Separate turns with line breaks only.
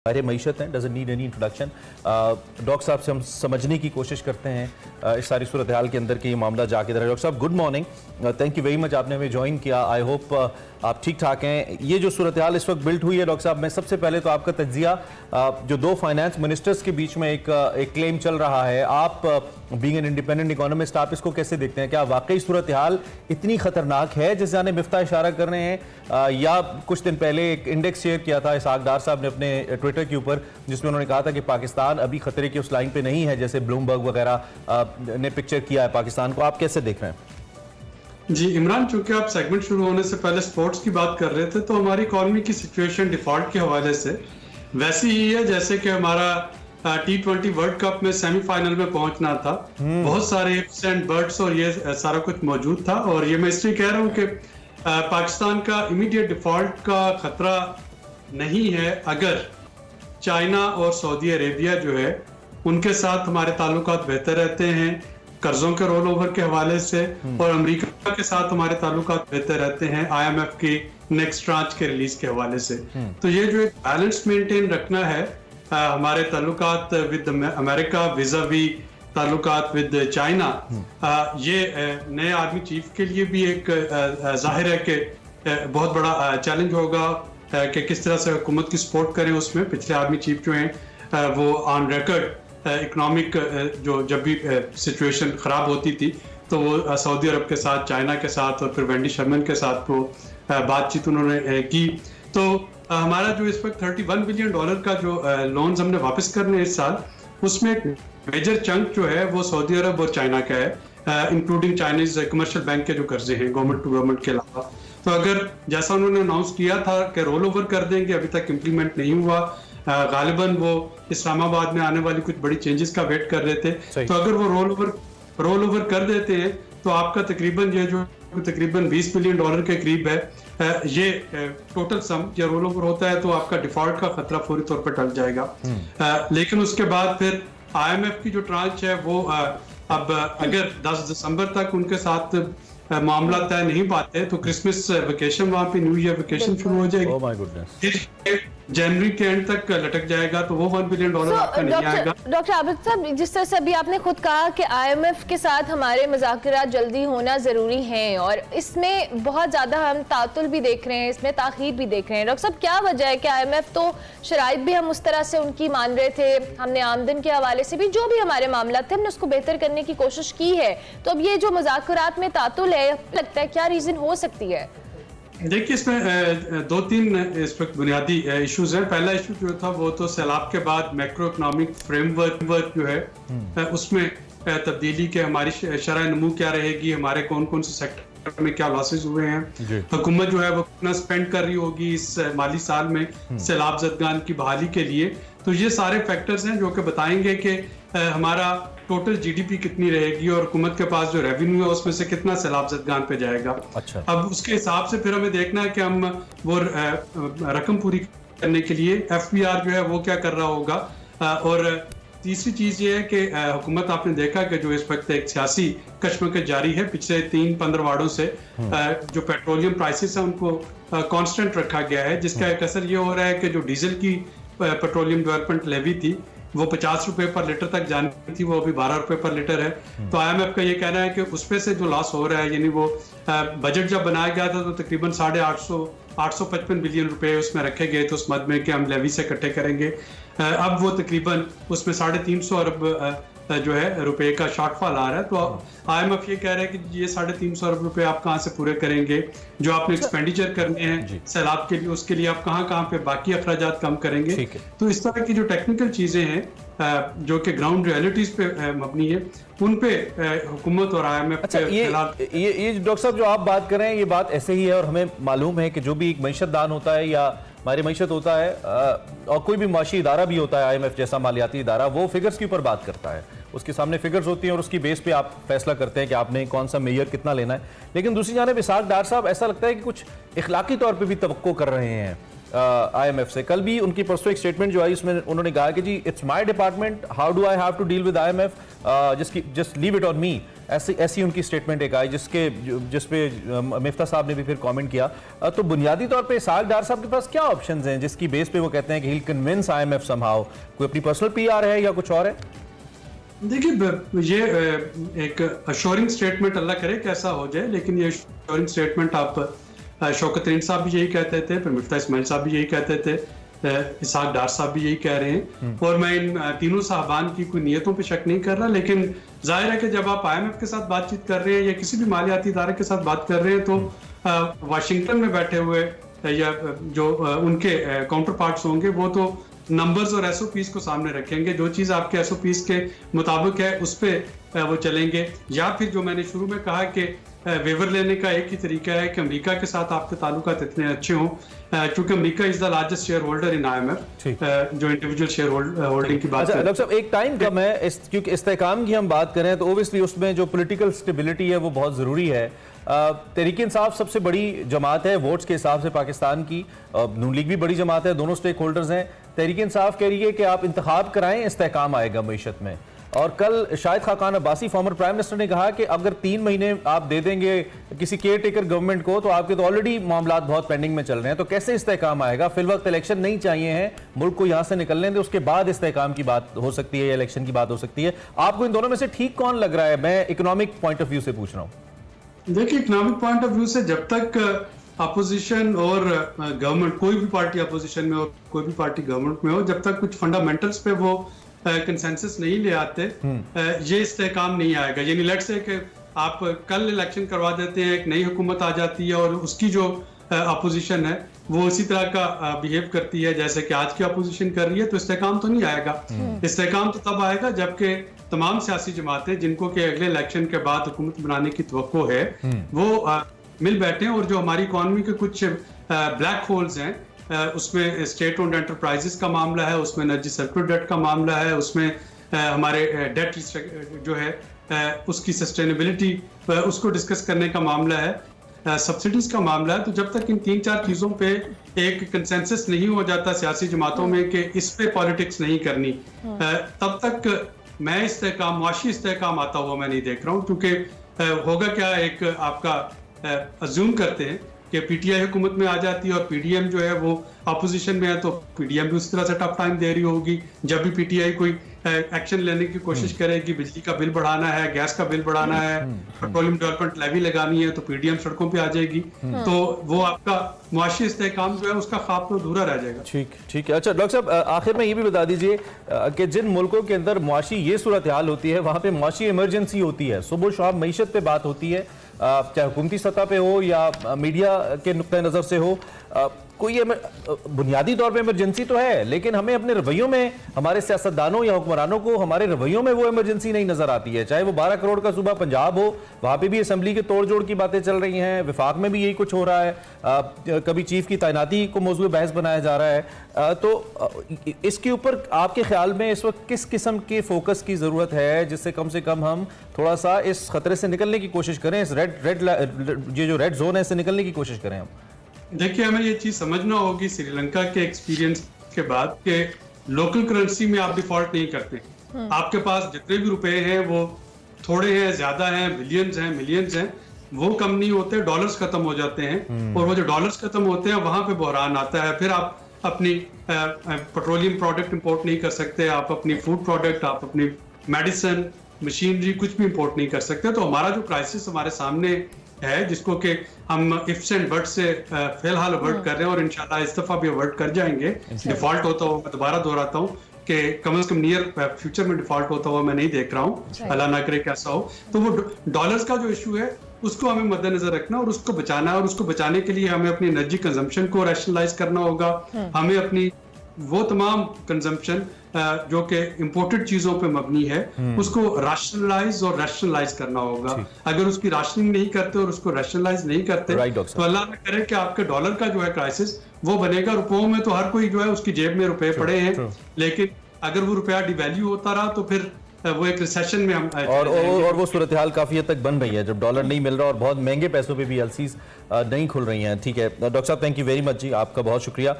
हमारे मईशत हैं, doesn't need any introduction. Doctor साहब से हम समझने की कोशिश करते हैं इस सारी सूरत हाल के अंदर के ये मामला जाके रहा है। डॉक्टर साहब good morning, thank you very much, आपने हमें ज्वाइन किया। आई होप आप ठीक ठाक हैं। ये जो सूरत हाल इस वक्त बिल्ट हुई है डॉक्टर साहब, मैं सबसे पहले तो आपका तज्जिया, जो दो फाइनेंस मिनिस्टर्स के बीच में एक क्लेम चल रहा है, आप बीइंग एन इंडिपेंडेंट इकोनॉमिस्ट आप इसको कैसे देखते हैं? क्या वाकई सूरत हाल इतनी खतरनाक है जिस जाने मिफ्ता इशारा कर रहे हैं, या कुछ दिन पहले एक इंडेक्स शेयर किया था इसहाक डार साहब ने अपने ट्विटर के ऊपर, जिसमें उन्होंने कहा था कि पाकिस्तान अभी खतरे की उस लाइन पे नहीं है जैसे ब्लूमबर्ग वगैरह ने पिक्चर किया है पाकिस्तान को। आप कैसे देख रहे हैं?
जी इमरान, चूंकि आप सेगमेंट शुरू होने से पहले स्पोर्ट्स की बात कर रहे थे, तो हमारी इकॉनमी की सिचुएशन डिफॉल्ट के हवाले से वैसी ही है जैसे कि हमारा T20 वर्ल्ड कप में सेमीफाइनल में पहुंचना था। बहुत सारे इफ्स एंड बट्स और ये सारा कुछ मौजूद था। और ये मैं इसलिए कह रहा हूँ कि पाकिस्तान का इमीडिएट डिफॉल्ट का खतरा नहीं है अगर चाइना और सऊदी अरेबिया जो है उनके साथ हमारे ताल्लुकात बेहतर रहते हैं कर्जों के रोल ओवर के हवाले से, और अमेरिका के साथ हमारे ताल्लुकात बेहतर रहते हैं IMF की नेक्स्ट ट्रांच के रिलीज के हवाले से। तो ये जो एक बैलेंस मेंटेन रखना है हमारे ताल्लुकात विद अमेरिका विज़ावी ताल्लुकात विद चाइना, ये नए आर्मी चीफ के लिए भी एक जाहिर है कि बहुत बड़ा चैलेंज होगा कि किस तरह से हुकूमत की सपोर्ट करें उसमें। पिछले आर्मी चीफ जो हैं वो ऑन रिकॉर्ड इकोनॉमिक जो जब भी सिचुएशन खराब होती थी तो वो सऊदी अरब के साथ, चाइना के साथ और फिर वेंडी शर्मन के साथ वो बातचीत उन्होंने की। तो हमारा जो इस वक्त $31 बिलियन का जो लोन्स हमने वापस करने इस साल, उसमें एक मेजर चंक जो है वो सऊदी अरब और चाइना का है, इंक्लूडिंग चाइनीज कमर्शियल बैंक के जो कर्जे हैं गवर्नमेंट टू गवर्नमेंट के अलावा। तो अगर जैसा उन्होंने अनाउंस किया था कि रोल ओवर कर देंगे, अभी तक इम्प्लीमेंट नहीं हुआ। गालिबन वो इस्लामाबाद में आने वाली कुछ बड़ी चेंजेस का वेट कर रहे थे। तो अगर वो रोल ओवर कर देते हैं तो आपका तकरीबन ये जो तकरीबन $20 बिलियन के करीब है, ये टोटल सम ये रोल ओवर होता है तो आपका डिफॉल्ट का खतरा फौरी तौर पर टल जाएगा। लेकिन उसके बाद फिर IMF की जो ट्रांच है वो अब अगर 10 दिसंबर तक उनके साथ मामला तय नहीं पाते तो क्रिसमस वेकेशन, वहां पे न्यू ईयर वेकेशन शुरू हो जाएगी।
ओह माय गुडनेस,
जनवरी के एंड तक लटक जाएगा तो वो $1 बिलियन आपका नहीं आएगा।
डॉक्टर आबिद साहब, जिस तरह से अभी आपने खुद कहा कि IMF के साथ हमारे मुज़ाकरात जल्दी होना ज़रूरी हैं और इसमें बहुत ज़्यादा हम तातुल भी देख रहे हैं, इसमें ताख़ीर भी देख रहे हैं। डॉक्टर साहब, क्या वजह है कि IMF तो शराइत भी हम उस तरह से उनकी मान रहे थे, हमने आमदन के हवाले से भी जो भी हमारे मामला थे हमने उसको बेहतर करने की कोशिश की है, तो अब ये जो मुज़ाकरात में तातुल है, लगता है क्या रीज़न हो सकती है?
देखिए, इसमें 2-3 इस वक्त बुनियादी इश्यूज हैं। पहला इशू जो था वो तो सैलाब के बाद मैक्रो इकोनॉमिक फ्रेमवर्क जो है उसमें तब्दीली के हमारी शरह नमू क्या रहेगी, हमारे कौन कौन से सेक्टर में क्या लॉसेज हुए हैं, हुकूमत जो है वो कितना स्पेंड कर रही होगी इस माली साल में सैलाब ज़दगान की बहाली के लिए। तो ये सारे फैक्टर्स हैं जो कि बताएंगे कि हमारा टोटल GDP कितनी रहेगी और हुकूमत के पास जो रेवेन्यू है उसमें से कितना सैलाब ज़दगान पे जाएगा।
अच्छा।
अब उसके हिसाब से फिर हमें देखना है कि हम वो रकम पूरी करने के लिए FBR जो है वो क्या कर रहा होगा। और तीसरी चीज ये है कि हुकूमत, आपने देखा कि जो इस वक्त एक सियासी कश्मकश जारी है पिछले 3-15 वार्डों से, जो पेट्रोलियम प्राइसेस है उनको कांस्टेंट रखा गया है, जिसका एक असर ये हो रहा है कि जो डीजल की पेट्रोलियम डेवलपमेंट लेवी थी वो 50 रुपए पर लीटर तक जानी थी, वो अभी 12 रुपए पर लीटर है। तो IMF का ये कहना है कि उसपे से जो लॉस हो रहा है, यानी वो बजट जब बनाया गया था तो तकरीबन 855 बिलियन रुपए उसमें रखे गए थे उस मद में कि हम लेवी से इकट्ठे करेंगे। अब वो तकरीबन उसमें 350 अरब जो है रुपए का शॉर्टफॉल आ रहा है। तो IMF ये कह रहा है कि ये 350 अरब रुपए आप कहाँ से पूरे करेंगे, जो आपने एक्सपेंडिचर करने हैं सैलाब के लिए, उसके लिए आप कहाँ पे बाकी अखराजात कम करेंगे। तो इस तरह की जो टेक्निकल चीजें हैं जो कि ग्राउंड रियलिटीज पे मबनी है, उन पे हुकूमत और IMF।
अच्छा, ये डॉक्टर साहब जो आप बात कर रहे हैं ये बात ऐसे ही है, और हमें मालूम है कि जो भी एक मईशतदान होता है या हमारी मईशत होता है और कोई भी माशी इदारा भी होता है IMF जैसा मालियाती इदारा, वो फिगर्स के ऊपर बात करता है, उसके सामने फिगर्स होती हैं और उसकी बेस पे आप फैसला करते हैं कि आपने कौन सा मेयर कितना लेना है। लेकिन दूसरी जानिब इसहाक डार साहब, ऐसा लगता है कि कुछ इखलाकी तौर पे भी तवक्को कर रहे हैं IMF से। कल भी उनकी परसों एक स्टेटमेंट जो आई उसमें उन्होंने कहा कि जी it's my department, how do I have to deal with IMF, just leave it on me. ऐसी उनकी स्टेटमेंट एक आई जिस पे मिफ्ता साहब ने भी फिर कमेंट किया। तो बुनियादी तौर पे इसहाक डार साहब के पास क्या ऑप्शंस हैं जिसकी बेस पे वो कहते हैं कि ही कन्विंस IMF समहाउ? कोई अपनी पर्सनल PR है या कुछ और है?
देखिए, ये एक अश्योरिंग स्टेटमेंट अल्लाह करे कैसा हो जाए, लेकिन ये अश्योरिंग स्टेटमेंट आप शौकत तरीन साहब भी यही कहते थे, फिर मिफ्ता इस्माइल साहब भी यही कहते थे, इसहाक डार साहब भी यही कह रहे हैं। और मैं इन तीनों साहबान की कोई नियतों पे शक नहीं कर रहा, लेकिन जाहिर है कि जब आप IMF के साथ बातचीत कर रहे हैं या किसी भी मालियाती इदारे के साथ बात कर रहे हैं तो वाशिंगटन में बैठे हुए या जो उनके काउंटर पार्ट्स होंगे वो तो नंबर्स और SOPs को सामने रखेंगे। जो चीज़ आपके SOPs के मुताबिक है उस पर वो चलेंगे, या फिर जो मैंने शुरू में कहा कि वेवर लेने का एक ही तरीका है कि अमेरिका के साथ आपके ताल्लुकात इतने अच्छे हों, क्योंकि America is the largest share holder in IMF, जो इंडिविजुअल शेयर होल्डिंग की बात
अच्छा, डॉक्टर साहब एक टाइम कम है क्योंकि इस्तेहकाम की हम बात करें तो ओबियसली उसमें जो पॉलिटिकल स्टेबिलिटी है वो बहुत ज़रूरी है। तहरीक इंसाफ सबसे बड़ी जमात है वोट्स के हिसाब से पाकिस्तान की, नून लीग भी बड़ी जमात है, दोनों स्टेक होल्डर्स हैं। तहरीक इंसाफ कह रही है कि आप इंतखाब कराएं, इस्तेहकाम आएगा मईशत में। और कल Shahid Khaqan Abbasi former prime minister ने कहा कि अगर 3 महीने आप दे देंगे किसी केयर टेकर गवर्नमेंट को तो आपके तो ऑलरेडी मामला बहुत पेंडिंग में चल रहे हैं, तो कैसे इस्तेहकाम आएगा? फिल वक्त इलेक्शन नहीं चाहिए हैं, मुल्क को यहां से निकलने दें, उसके बाद इस्तेहकाम की बात हो सकती है या इलेक्शन की बात हो सकती है। आपको इन दोनों में से ठीक कौन लग रहा है? मैं इकोनॉमिक पॉइंट ऑफ व्यू से पूछ रहा हूँ।
देखिए, इकोनॉमिक पॉइंट ऑफ व्यू से जब तक अपोजिशन और गवर्नमेंट, कोई भी पार्टी अपोजिशन में हो कोई भी पार्टी गवर्नमेंट में हो, जब तक कुछ फंडामेंटल्स पे वो कंसेंसस नहीं ले आते, ये इस्तेहकाम नहीं आएगा। यानी लेट्स से कि आप कल इलेक्शन करवा देते हैं, एक नई हुकूमत आ जाती है और उसकी जो अपोजिशन है वो इसी तरह का बिहेव करती है जैसे कि आज की अपोजिशन कर रही है, तो इस्तेहकाम तो नहीं आएगा। इस्तेहकाम तो तब आएगा जबकि तमाम सियासी जमातें जिनको कि अगले इलेक्शन के बाद हुकूमत बनाने की तवक्को है वो मिल बैठे हैं। और जो हमारी इकॉनमी के कुछ ब्लैक होल्स हैं, उसमें स्टेट ओन्ड एंटरप्राइजेस का मामला है, उसमें एनर्जी सर्कुलर डेट का मामला है, उसमें हमारे डेट जो है उसकी सस्टेनेबिलिटी उसको डिस्कस करने का मामला है, सब्सिडीज का मामला है। तो जब तक इन 3-4 चीजों पे एक कंसेंसस नहीं हो जाता सियासी जमातों में कि इस पे पॉलिटिक्स नहीं करनी, तब तक मैं इस्तेहकाम, मुआशी इस्तेहकाम आता हुआ मैं नहीं देख रहा हूँ। क्योंकि होगा क्या, एक आपका अज्यूम करते हैं कि PTI हुकूमत में आ जाती है और PDM जो है वो अपोजिशन में है, तो PDM भी उस तरह से टफ टाइम दे रही होगी। जब भी PTI कोई एक्शन लेने की कोशिश करेगी, बिजली का बिल बढ़ाना है, गैस का बिल बढ़ाना है, पेट्रोलियम डेवलपमेंट लेवी लगानी है, तो PDM सड़कों पे आ जाएगी। तो वो आपका मुआशी इस्तेहकाम जो है उसका ख्वाब तो अधूरा रह जाएगा।
ठीक है। अच्छा डॉक्टर साहब, आखिर में ये भी बता दीजिए कि जिन मुल्कों के अंदर मुआशी ये सूरत हाल होती है वहाँ पे मुआशी इमरजेंसी होती है, सुबह शाम मईशत पे बात होती है, चाहे हुकूमती सतह पे हो या मीडिया के नुक्ते नज़र से हो, कोई बुनियादी तौर पे इमरजेंसी तो है, लेकिन हमें अपने रवैयों में, हमारे सियासतदानों या हुक्मरानों को हमारे रवैयों में वो इमरजेंसी नहीं नजर आती है। चाहे वो 12 करोड़ का सूबा पंजाब हो, वहाँ पे भी असेंबली के तोड़ जोड़ की बातें चल रही हैं, विफाक में भी यही कुछ हो रहा है, कभी चीफ की तैनाती को मौजूद बहस बनाया जा रहा है। तो इसके ऊपर आपके ख्याल में इस वक्त किस किस्म के फोकस की जरूरत है जिससे कम से कम हम थोड़ा सा इस खतरे से निकलने की कोशिश करें, इस जो रेड जोन है इससे निकलने की कोशिश करें हम?
देखिए, हमें ये चीज समझना होगी श्रीलंका के एक्सपीरियंस के बाद कि लोकल करेंसी में आप डिफॉल्ट नहीं करते। आपके पास जितने भी रुपए हैं वो थोड़े हैं, ज्यादा हैं, बिलियंस हैं, मिलियंस हैं, वो कम नहीं होते, डॉलर्स खत्म हो जाते हैं। और वो जो डॉलर्स खत्म होते हैं वहां पे बहरान आता है। फिर आप अपनी पेट्रोलियम प्रोडक्ट इंपोर्ट नहीं कर सकते, आप अपनी फूड प्रोडक्ट, आप अपनी मेडिसिन, मशीनरी कुछ भी इंपोर्ट नहीं कर सकते। तो हमारा जो क्राइसिस हमारे सामने है, जिसको कि हम इफ्स एंड बट्स से फिलहाल अवर्ट कर रहे हैं और इंशाल्लाह इस दफा भी अवर्ट कर जाएंगे। डिफॉल्ट होता हुआ मैं दोबारा दोहराता हूँ कि कम से कम नियर फ्यूचर में डिफॉल्ट होता हुआ मैं नहीं देख रहा हूँ, अल्लाह ना करे कैसा हो। तो वो डॉलर्स का जो इशू है उसको हमें मद्देनजर रखना और उसको बचाना है, और उसको बचाने के लिए हमें अपनी एनर्जी कंजम्पशन को रैशनलाइज करना होगा। हमें अपनी वो तमाम कंजम्पशन जो कि इंपोर्टेड चीजों पे मबनी है उसको राशनलाइज और रैशनलाइज करना होगा। अगर उसकी राशनिंग नहीं करते और उसको रैशनलाइज नहीं करते तो अल्लाह न करे कि आपके डॉलर का जो है क्राइसिस वो बनेगा। रुपयों में तो हर कोई जो है उसकी जेब में रुपए पड़े हैं, लेकिन अगर वो रुपया डिवैल्यू होता रहा तो फिर वो एक रिसेशन में हम
और वो सूरत हाल काफी हद तक बन रही है जब डॉलर नहीं मिल रहा और बहुत महंगे पैसों पे भी एलसीज नहीं खुल रही हैं। ठीक है डॉक्टर साहब, थैंक यू वेरी मच जी, आपका बहुत शुक्रिया।